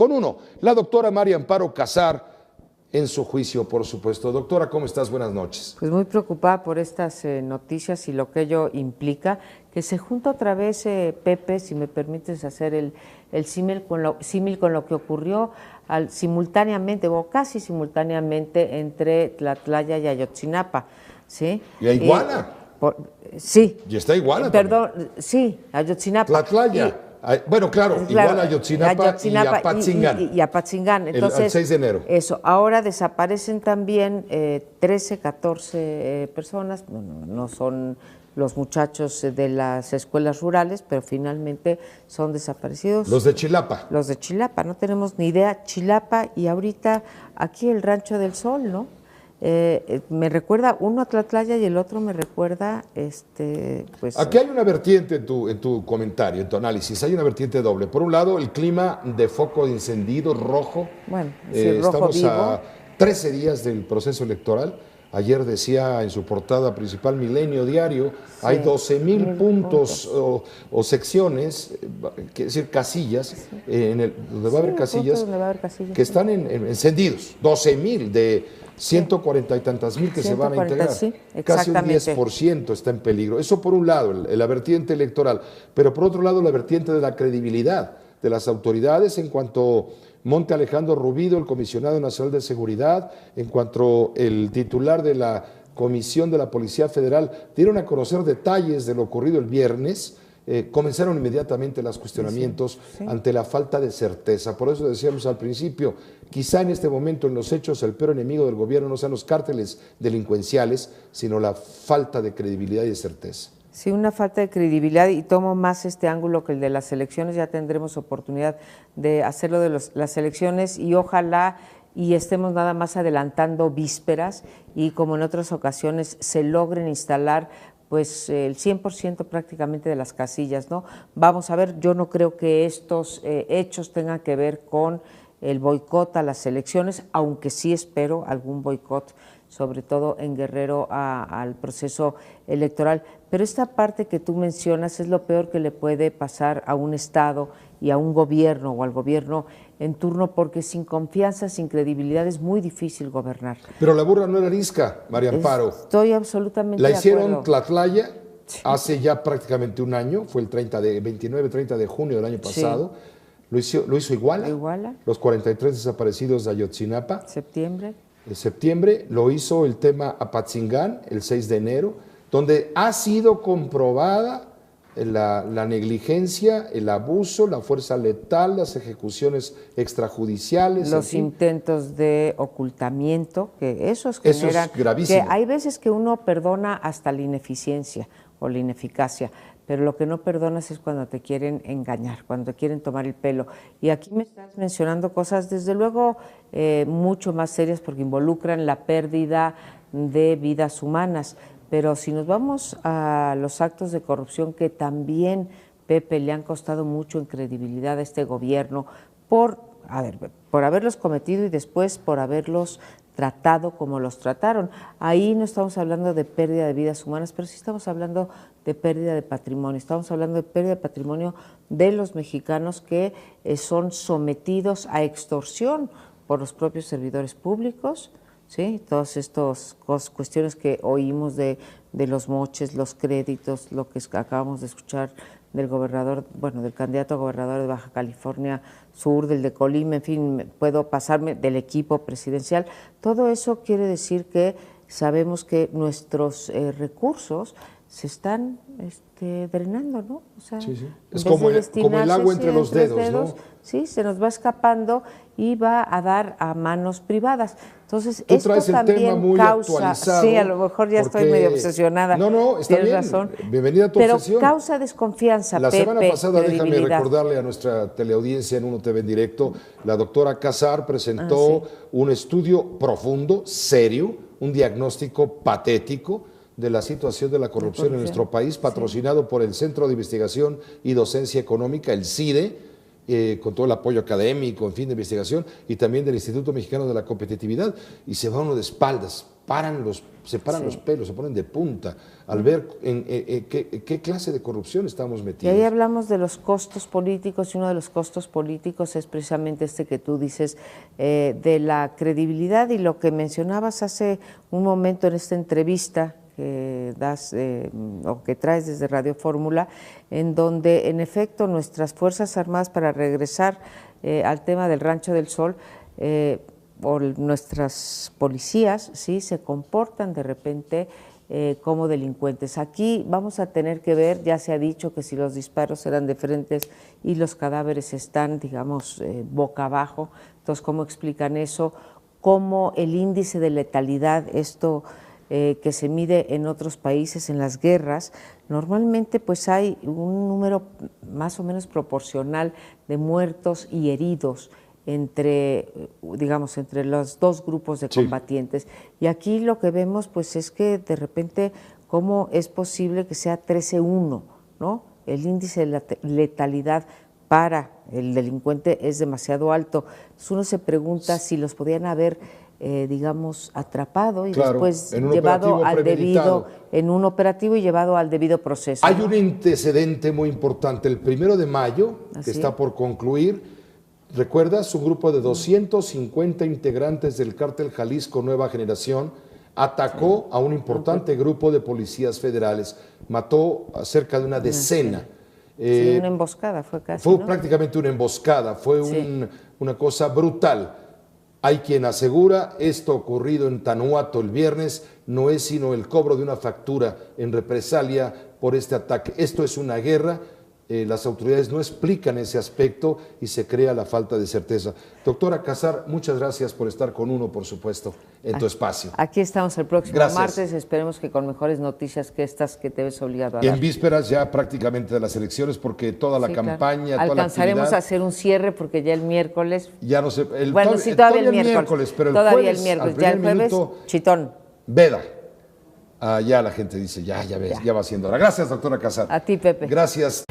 con uno, la doctora María Amparo Casar, en su juicio, por supuesto. Doctora, ¿cómo estás? Buenas noches. Pues muy preocupada por estas noticias y lo que ello implica, que se junta otra vez, Pepe, si me permites hacer el símil con lo que ocurrió simultáneamente o casi simultáneamente entre Tlatlaya y Ayotzinapa, ¿sí? ¿Y a Iguala? Sí. Y está Iguala Perdón, también. Sí, Ayotzinapa. Tlatlaya. Bueno, claro, Iguala, Ayotzinapa y Apatzingán. Y Apatzingán. Entonces, el 6 de enero. Eso, ahora desaparecen también 13, 14 personas, no son los muchachos de las escuelas rurales, pero finalmente son desaparecidos. Los de Chilapa. Los de Chilapa, no tenemos ni idea. Chilapa y ahorita aquí el Rancho del Sol, ¿no? Me recuerda uno a Tlatlaya y el otro me recuerda pues aquí hay una vertiente en tu comentario, en tu análisis, hay una vertiente doble. Por un lado, el clima de foco de encendido rojo. Bueno, sí, rojo estamos vivo. a 13 días del proceso electoral. Ayer decía en su portada principal Milenio Diario, sí, hay 12,000 puntos o secciones, es decir, casillas, sí, donde va a haber casillas, que están encendidos, 12,000 de 140 y tantas mil que se van a integrar. Sí, casi un 10% está en peligro. Eso por un lado, la vertiente electoral, pero por otro lado la vertiente de la credibilidad de las autoridades en cuanto Monte Alejandro Rubido, el comisionado nacional de seguridad, en cuanto el titular de la Comisión de la Policía Federal dieron a conocer detalles de lo ocurrido el viernes, comenzaron inmediatamente los cuestionamientos ante la falta de certeza. Por eso decíamos al principio, quizá en este momento en los hechos el peor enemigo del gobierno no sean los cárteles delincuenciales, sino la falta de credibilidad y de certeza. Sí, una falta de credibilidad, y tomo más este ángulo que el de las elecciones. Ya tendremos oportunidad de hacerlo de las elecciones y ojalá y estemos nada más adelantando vísperas y como en otras ocasiones se logren instalar pues el 100% prácticamente de las casillas, ¿no? Vamos a ver, yo no creo que estos hechos tengan que ver con el boicot a las elecciones, aunque sí espero algún boicot, sobre todo en Guerrero, al proceso electoral. Pero esta parte que tú mencionas es lo peor que le puede pasar a un Estado y a un gobierno o al gobierno en turno, porque sin confianza, sin credibilidad es muy difícil gobernar. Pero la burra no era arisca, María Amparo. Estoy absolutamente de acuerdo. La hicieron Tlatlaya hace ya prácticamente un año, fue el 29-30 de junio del año pasado. Sí. Lo hizo Iguala, los 43 desaparecidos de Ayotzinapa. Septiembre, lo hizo el tema Apatzingán, el 6 de enero, donde ha sido comprobada la negligencia, el abuso, la fuerza letal, las ejecuciones extrajudiciales. Los intentos de ocultamiento, que eso es gravísimo. Que hay veces que uno perdona hasta la ineficiencia o la ineficacia, pero lo que no perdonas es cuando te quieren engañar, cuando te quieren tomar el pelo. Y aquí me estás mencionando cosas, desde luego, mucho más serias porque involucran la pérdida de vidas humanas. Pero si nos vamos a los actos de corrupción que también, Pepe, le han costado mucho en credibilidad a este gobierno por haberlos cometido y después por haberlos tratado como los trataron. Ahí no estamos hablando de pérdida de vidas humanas, pero sí estamos hablando de pérdida de patrimonio. Estamos hablando de pérdida de patrimonio de los mexicanos que son sometidos a extorsión por los propios servidores públicos. Sí, todas estas cuestiones que oímos de los moches, los créditos, lo que acabamos de escuchar del gobernador, bueno, del candidato a gobernador de Baja California Sur, del de Colima, en fin, puedo pasarme del equipo presidencial. Todo eso quiere decir que sabemos que nuestros recursos se están drenando, ¿no? O sea, sí. Es como el agua entre los dedos, ¿no? Sí, se nos va escapando y va a dar a manos privadas. Entonces, tú esto también causa, sí, a lo mejor ya estoy medio obsesionada. No, está bien. Razón. Bienvenida a tu obsesión. Pero causa desconfianza, La Pepe, semana pasada, déjame recordarle a nuestra teleaudiencia en 1TV en directo, la doctora Casar presentó un estudio profundo, serio, un diagnóstico patético de la situación de la corrupción en nuestro país, patrocinado por el Centro de Investigación y Docencia Económica, el CIDE, con todo el apoyo académico, en fin, de investigación, y también del Instituto Mexicano de la Competitividad, y se va uno de espaldas. se paran los pelos, se ponen de punta al ver en qué clase de corrupción estamos metidos. Y ahí hablamos de los costos políticos, y uno de los costos políticos es precisamente este que tú dices, de la credibilidad, y lo que mencionabas hace un momento en esta entrevista que das o que traes desde Radio Fórmula, en donde en efecto nuestras Fuerzas Armadas, para regresar al tema del Rancho del Sol, o nuestras policías, sí, se comportan de repente como delincuentes. Aquí vamos a tener que ver, ya se ha dicho que si los disparos eran de frente y los cadáveres están, digamos, boca abajo, entonces, ¿cómo explican eso? ¿Cómo el índice de letalidad, esto que se mide en otros países, en las guerras, normalmente pues hay un número más o menos proporcional de muertos y heridos entre los dos grupos de combatientes. Y aquí lo que vemos pues es que de repente cómo es posible que sea 13-1, ¿no? El índice de letalidad para el delincuente es demasiado alto. Entonces uno se pregunta si los podían haber atrapado y después llevado al debido, en un operativo y llevado al debido proceso. Hay un antecedente muy importante, el 1 de mayo, que está por concluir. ¿Recuerdas? Un grupo de 250 integrantes del cártel Jalisco Nueva Generación atacó a un importante grupo de policías federales, mató a cerca de una decena. Una emboscada fue casi. Fue prácticamente una emboscada, fue una cosa brutal. Hay quien asegura esto ocurrido en Tanuato el viernes no es sino el cobro de una factura en represalia por este ataque. Esto es una guerra. Las autoridades no explican ese aspecto y se crea la falta de certeza. Doctora Casar, muchas gracias por estar con uno, por supuesto, en tu espacio. Aquí estamos el próximo martes, esperemos que con mejores noticias que estas que te ves obligado a dar. En vísperas ya prácticamente de las elecciones, porque toda la campaña, toda la alcanzaremos a hacer un cierre porque ya el miércoles... Ya no sé... todavía el miércoles, pero todavía el miércoles, ya el jueves, chitón. Veda. Ya la gente dice, ya va siendo hora. Gracias, doctora Casar. A ti, Pepe. Gracias.